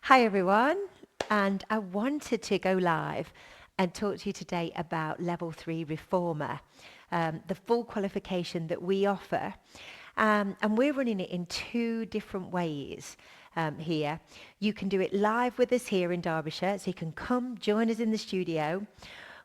Hi everyone, and I wanted to go live and talk to you today about Level 3 Reformer, the full qualification that we offer. And we're running it in two different ways here. You can do it live with us here in Derbyshire, so you can come join us in the studio.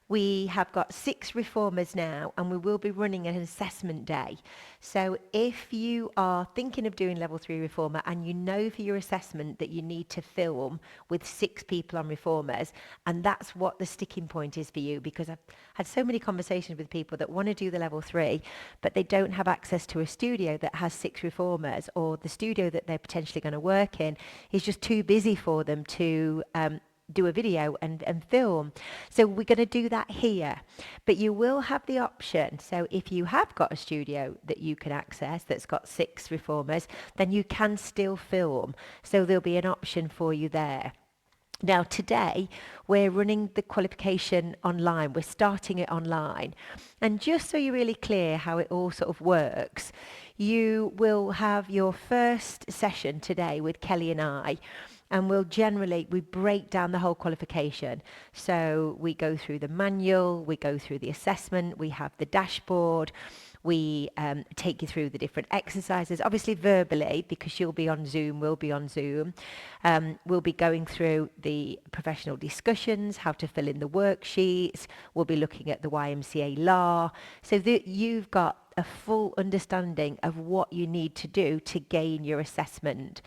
We have got 6 reformers now, and we will be running an assessment day. So if you are thinking of doing level 3 reformer and you know for your assessment that you need to film with 6 people on reformers, and that's what the sticking point is for you, because I've had so many conversations with people that want to do the level 3, but they don't have access to a studio that has 6 reformers, or the studio that they're potentially going to work in is just too busy for them to do a video and film. So we're going to do that here. But you will have the option. So if you have got a studio that you can access that's got 6 reformers, then you can still film. So there'll be an option for you there. Now, today, we're running the qualification online. We're starting it online. And just so you're really clear how it all sort of works, you will have your first session today with Kelly and I. And we break down the whole qualification. So we go through the manual, we go through the assessment, we have the dashboard, we take you through the different exercises, obviously verbally, because you'll be on Zoom, we'll be on Zoom. We'll be going through the professional discussions, how to fill in the worksheets. We'll be looking at the YMCA law, so that you've got a full understanding of what you need to do to gain your assessment.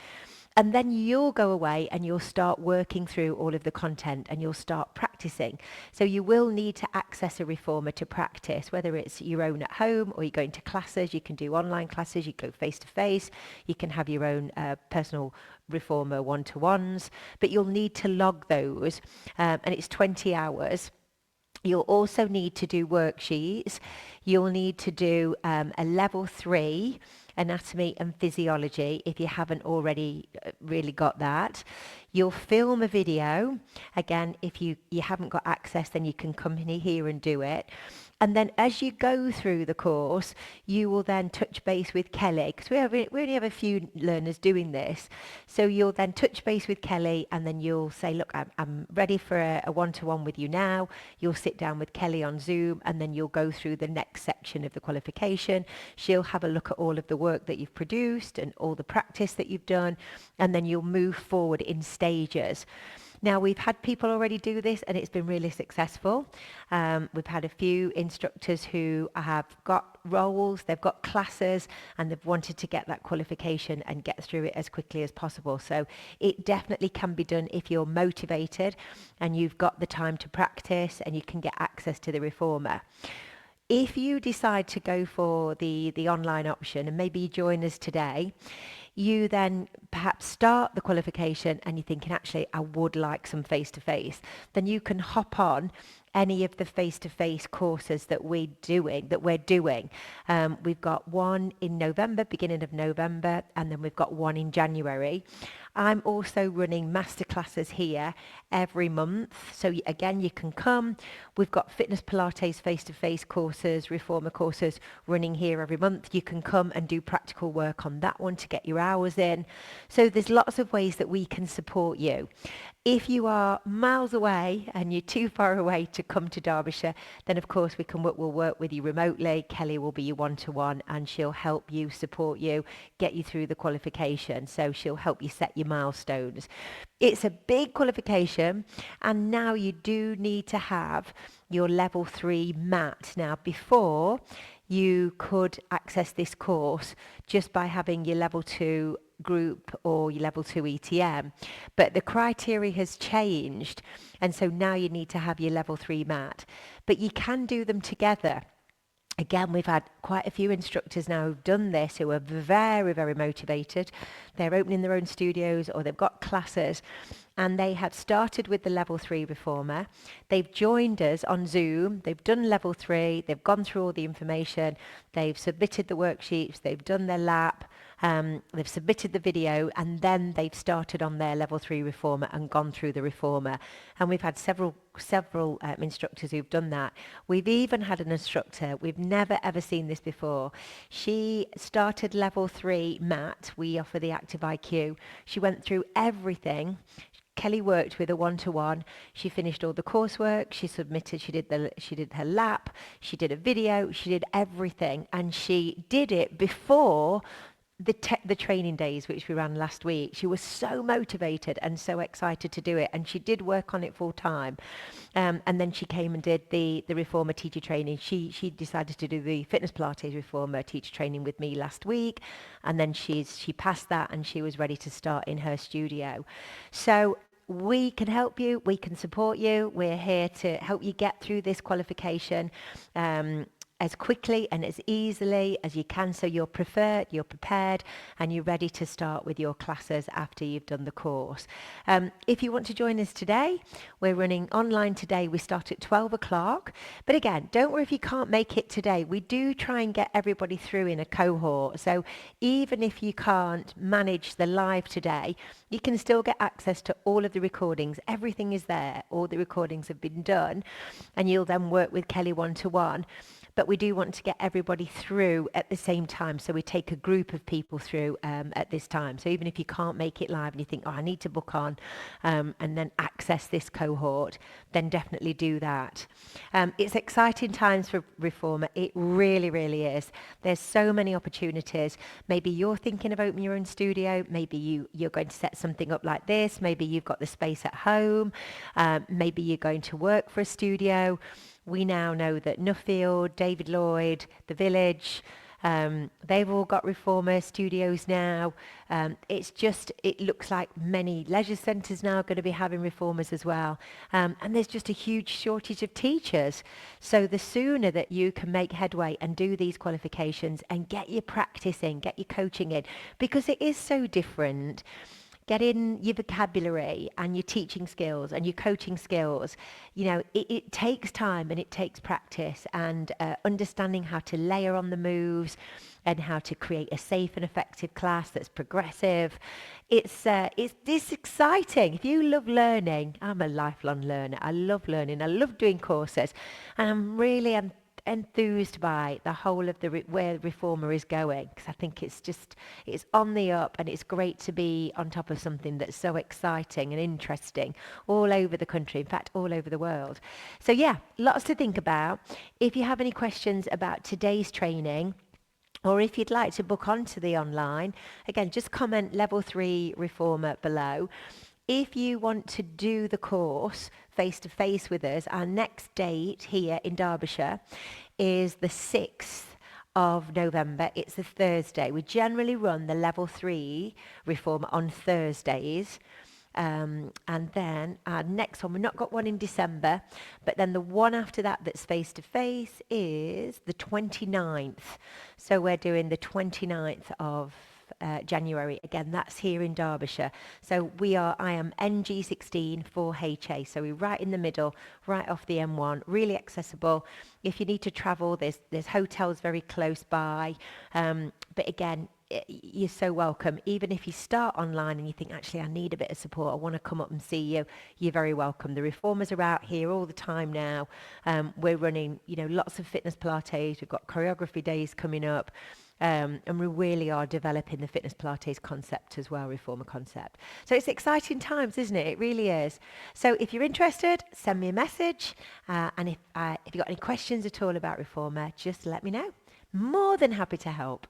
And then you'll go away and you'll start working through all of the content and you'll start practicing. So you will need to access a reformer to practice, whether it's your own at home or you're going to classes. You can do online classes, you go face to face, you can have your own personal reformer one-to-ones, but you'll need to log those, and it's 20 hours. You'll also need to do worksheets. You'll need to do a level 3 anatomy and physiology if you haven't already really got that. You'll film a video. Again, if you haven't got access, then you can come in here and do it. And then as you go through the course, you will then touch base with Kelly, because we only have a few learners doing this. So you'll then touch base with Kelly, and then you'll say, look, I'm ready for a one-to-one with you now. You'll sit down with Kelly on Zoom, and then you'll go through the next section of the qualification. She'll have a look at all of the work that you've produced and all the practice that you've done, and then you'll move forward in stages. Now, we've had people already do this and it's been really successful. We've had a few instructors who have got roles, they've got classes, and they've wanted to get that qualification and get through it as quickly as possible. So it definitely can be done if you're motivated and you've got the time to practice and you can get access to the reformer. If you decide to go for the online option and maybe you join us today, you then perhaps start the qualification and you're thinking, actually, I would like some face-to-face, then you can hop on any of the face-to-face courses that we're doing. We've got one in November, beginning of November, and then we've got one in January. I'm also running masterclasses here every month. So again, you can come. We've got fitness Pilates face-to-face courses, reformer courses running here every month. You can come and do practical work on that one to get your hours in. So there's lots of ways that we can support you. If you are miles away and you're too far away to come to Derbyshire, then of course we'll work with you remotely. Kelly will be your one-to-one and she'll help you, support you, get you through the qualification. So she'll help you set your milestones. It's a big qualification, and now you do need to have your level 3 mat. Now, before you could access this course just by having your level 2 group or your level 2 ETM, but the criteria has changed, and so now you need to have your level 3 mat, but you can do them together. Again, we've had quite a few instructors now who've done this who are very, very motivated. They're opening their own studios or they've got classes, and they have started with the level 3 reformer. They've joined us on Zoom. They've done level 3. They've gone through all the information. They've submitted the worksheets. They've done their lap. They've submitted the video, and then they've started on their level 3 reformer and gone through the reformer. And we've had several instructors who've done that. We've even had an instructor, we've never ever seen this before. She started level 3 mat. We offer the active IQ. She went through everything, Kelly worked with a one-to-one. She finished all the coursework. She submitted. She did her lap. She did a video. She did everything, and she did it before the training days, which we ran last week. She was so motivated and so excited to do it, and she did work on it full time. And then she came and did the Reformer teacher training. She decided to do the Fitness Pilates Reformer teacher training with me last week, and then she passed that, and she was ready to start in her studio. So we can help you, we can support you. We're here to help you get through this qualification as quickly and as easily as you can, so you're prepared, and you're ready to start with your classes after you've done the course. If you want to join us today, we're running online today. We start at 12 o'clock. But again, don't worry if you can't make it today. We do try and get everybody through in a cohort. So even if you can't manage the live today, you can still get access to all of the recordings. Everything is there. All the recordings have been done, and you'll then work with Kelly one-to-one. But we do want to get everybody through at the same time. So we take a group of people through at this time. So even if you can't make it live and you think, oh, I need to book on and then access this cohort, then definitely do that. It's exciting times for Reformer. It really, really is. There's so many opportunities. Maybe you're thinking of opening your own studio. Maybe you're going to set something up like this. Maybe you've got the space at home. Maybe you're going to work for a studio. We now know that Nuffield, David Lloyd, The Village, they've all got Reformer studios now. It looks like many leisure centres now are going to be having Reformers as well. And there's just a huge shortage of teachers. So the sooner that you can make headway and do these qualifications and get your practice in, get your coaching in, because it is so different. Get in your vocabulary and your teaching skills and your coaching skills. You know, it takes time and it takes practice, and understanding how to layer on the moves and how to create a safe and effective class that's progressive. It's this exciting. If you love learning, I'm a lifelong learner. I love learning. I love doing courses, and I'm really enthused by the whole of where Reformer is going, because I think it's on the up, and it's great to be on top of something that's so exciting and interesting all over the country, in fact all over the world. So yeah, lots to think about. If you have any questions about today's training, or if you'd like to book onto the online, again, just comment level 3 Reformer below. If you want to do the course face-to-face with us, our next date here in Derbyshire is the 6th of November. It's a Thursday. We generally run the level 3 Reformer on Thursdays. And then our next one, we've not got one in December, but then the one after that that's face-to-face is the 29th. So we're doing the 29th of January. Again, that's here in Derbyshire. So I am NG16 4HA. So we're right in the middle, right off the M1, really accessible. If you need to travel, there's hotels very close by. But again, you're so welcome. Even if you start online and you think, actually, I need a bit of support, I want to come up and see you, you're very welcome. The Reformers are out here all the time now. We're running, lots of fitness Pilates. We've got choreography days coming up. And we really are developing the fitness Pilates concept as well, Reformer concept. So it's exciting times, isn't it? It really is. So if you're interested, send me a message. And if you've got any questions at all about Reformer, just let me know. More than happy to help.